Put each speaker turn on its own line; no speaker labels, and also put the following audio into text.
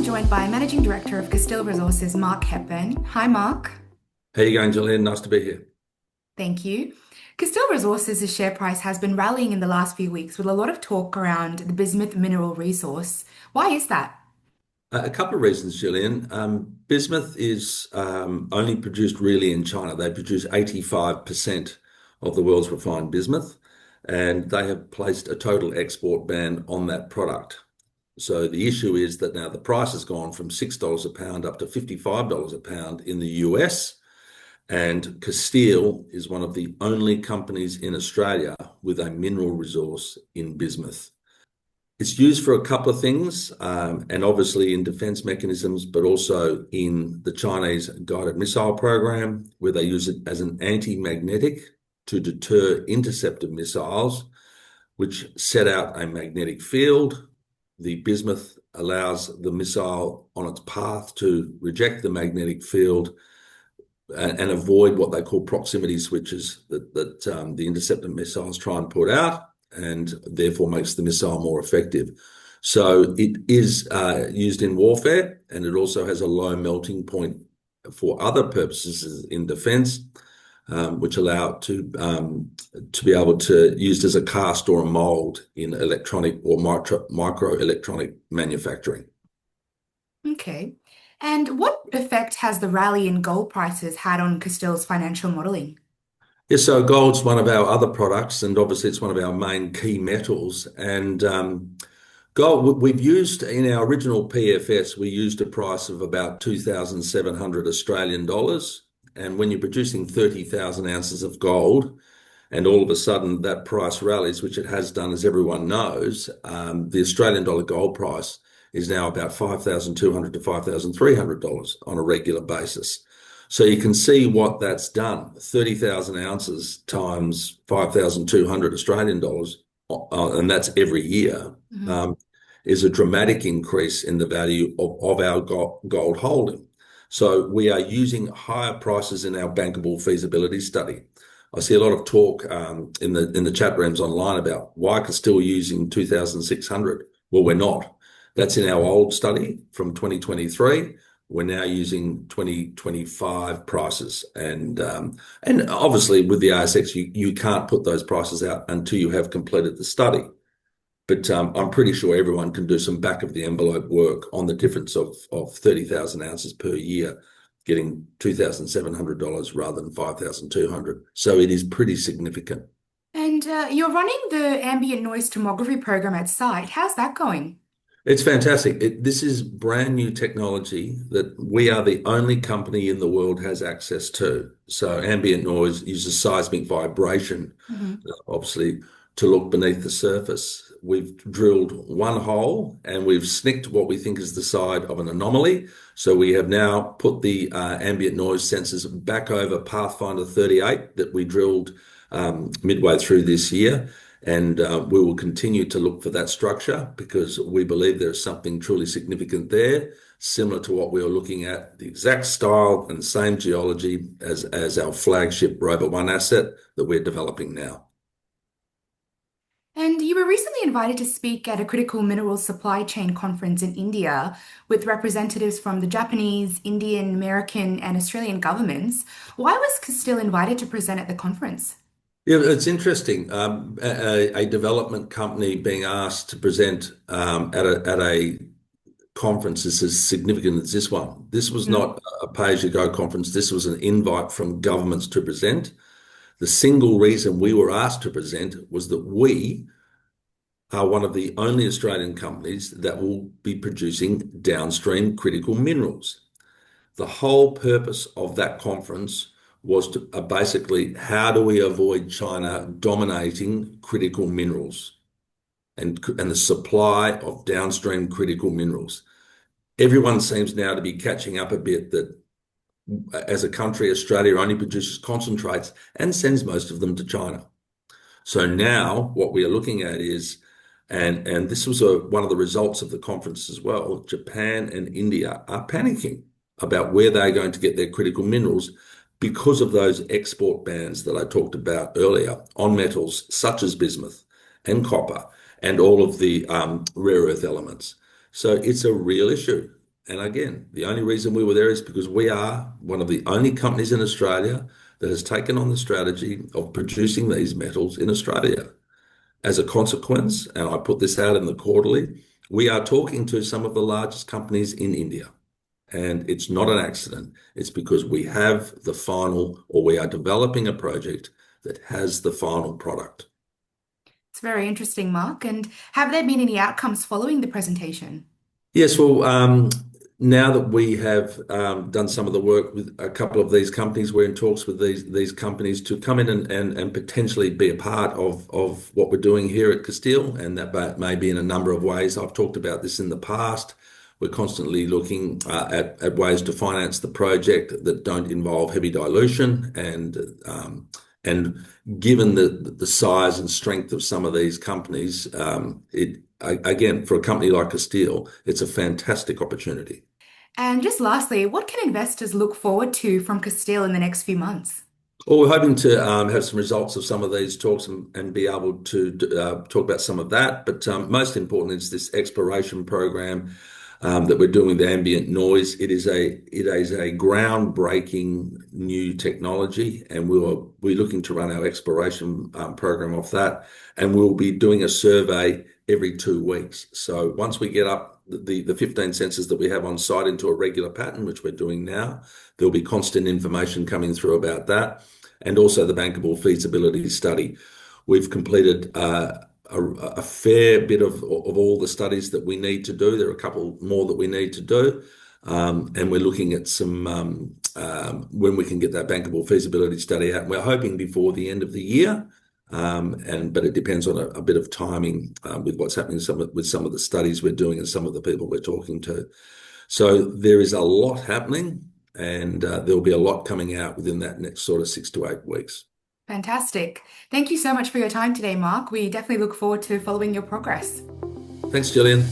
joined by Managing Director of Castile Resources, Mark Hepburn. Hi, Mark.
How you going, Julian? Nice to be here.
Thank you. Castile Resources' share price has been rallying in the last few weeks with a lot of talk around the bismuth mineral resource. Why is that?
A couple of reasons, Julian. Bismuth is only produced really in China. They produce 85% of the world's refined bismuth, and they have placed a total export ban on that product. So the issue is that now the price has gone from $6 a pound up to $55 a pound in the US, and Castile is one of the only companies in Australia with a mineral resource in bismuth. It's used for a couple of things, and obviously in defense mechanisms, but also in the Chinese guided missile program, where they use it as an anti-magnetic to deter interceptor missiles, which set out a magnetic field. The bismuth allows the missile on its path to reject the magnetic field and avoid what they call proximity switches that the interceptor missiles try and put out, and therefore makes the missile more effective. So it is used in warfare, and it also has a low melting point for other purposes in defense, which allow it to be able to used as a cast or a mold in electronic or microelectronic manufacturing.
Okay. And what effect has the rally in gold prices had on Castile's financial modelling?
Yeah, so gold's one of our other products, and obviously it's one of our main key metals. And gold, we've used in our original PFS, we used a price of about 2,700 Australian dollars. And when you're producing 30,000 ounces of gold, and all of a sudden that price rallies, which it has done, as everyone knows, the Australian dollar gold price is now about $5,200 to $5,300 on a regular basis. So you can see what that's done. 30,000 ounces times 5,200 Australian dollars, and that's every year, is a dramatic increase in the value of our gold holding. So we are using higher prices in our bankable feasibility study. I see a lot of talk in the chat rooms online about why we're still using 2,600. Well, we're not. That's in our old study from 2023. We're now using 2025 prices, and obviously with the ASX, you can't put those prices out until you have completed the study. But I'm pretty sure everyone can do some back of the envelope work on the difference of 30,000 ounces per year, getting $2,700 rather than 5,200. So it is pretty significant.
And you're running the Ambient Noise Tomography program at site. How's that going?
It's fantastic. This is brand new technology that we are the only company in the world has access to. So ambient noise uses seismic vibration, obviously, to look beneath the surface. We've drilled one hole and we've snicked what we think is the side of an anomaly. So we have now put the ambient noise sensors back over Pathfinder 38 that we drilled midway through this year. And we will continue to look for that structure because we believe there's something truly significant there, similar to what we were looking at, the exact style and same geology as our flagship Rover 1 asset that we're developing now.
And you were recently invited to speak at a critical minerals supply chain conference in India with representatives from the Japanese, Indian, American, and Australian governments. Why was Castile invited to present at the conference?
Yeah, it's interesting. A development company being asked to present at a conference is as significant as this one. This was not a pay-as-you-go conference. This was an invite from governments to present. The single reason we were asked to present was that we are one of the only Australian companies that will be producing downstream critical minerals. The whole purpose of that conference was to basically, how do we avoid China dominating critical minerals and the supply of downstream critical minerals? Everyone seems now to be catching up a bit that as a country, Australia only produces concentrates and sends most of them to China. So now what we are looking at is, and this was one of the results of the conference as well, Japan and India are panicking about where they're going to get their critical minerals because of those export bans that I talked about earlier on metals such as bismuth and copper and all of the rare earth elements. So it's a real issue. And again, the only reason we were there is because we are one of the only companies in Australia that has taken on the strategy of producing these metals in Australia. As a consequence, and I put this out in the quarterly, we are talking to some of the largest companies in India. And it's not an accident. It's because we have the final, or we are developing a project that has the final product.
It's very interesting, Mark. And have there been any outcomes following the presentation?
Yes, well, now that we have done some of the work with a couple of these companies, we're in talks with these companies to come in and potentially be a part of what we're doing here at Castile, and that may be in a number of ways. I've talked about this in the past. We're constantly looking at ways to finance the project that don't involve heavy dilution, and given the size and strength of some of these companies, again, for a company like Castile, it's a fantastic opportunity.
And just lastly, what can investors look forward to from Castile in the next few months?
Well, we're hoping to have some results of some of these talks and be able to talk about some of that. But most important is this exploration program that we're doing with ambient noise. It is a groundbreaking new technology, and we're looking to run our exploration program off that, and we'll be doing a survey every 2 weeks. So once we get up the 15 sensors that we have on site into a regular pattern, which we're doing now, there'll be constant information coming through about that, and also the bankable feasibility study. We've completed a fair bit of all the studies that we need to do. There are a couple more that we need to do. And we're looking at some when we can get that bankable feasibility study out. We're hoping before the end of the year, but it depends on a bit of timing with what's happening with some of the studies we're doing and some of the people we're talking to. So there is a lot happening, and there'll be a lot coming out within that next sort of 6 to 8 weeks.
Fantastic. Thank you so much for your time today, Mark. We definitely look forward to following your progress.
Thanks, Gillian.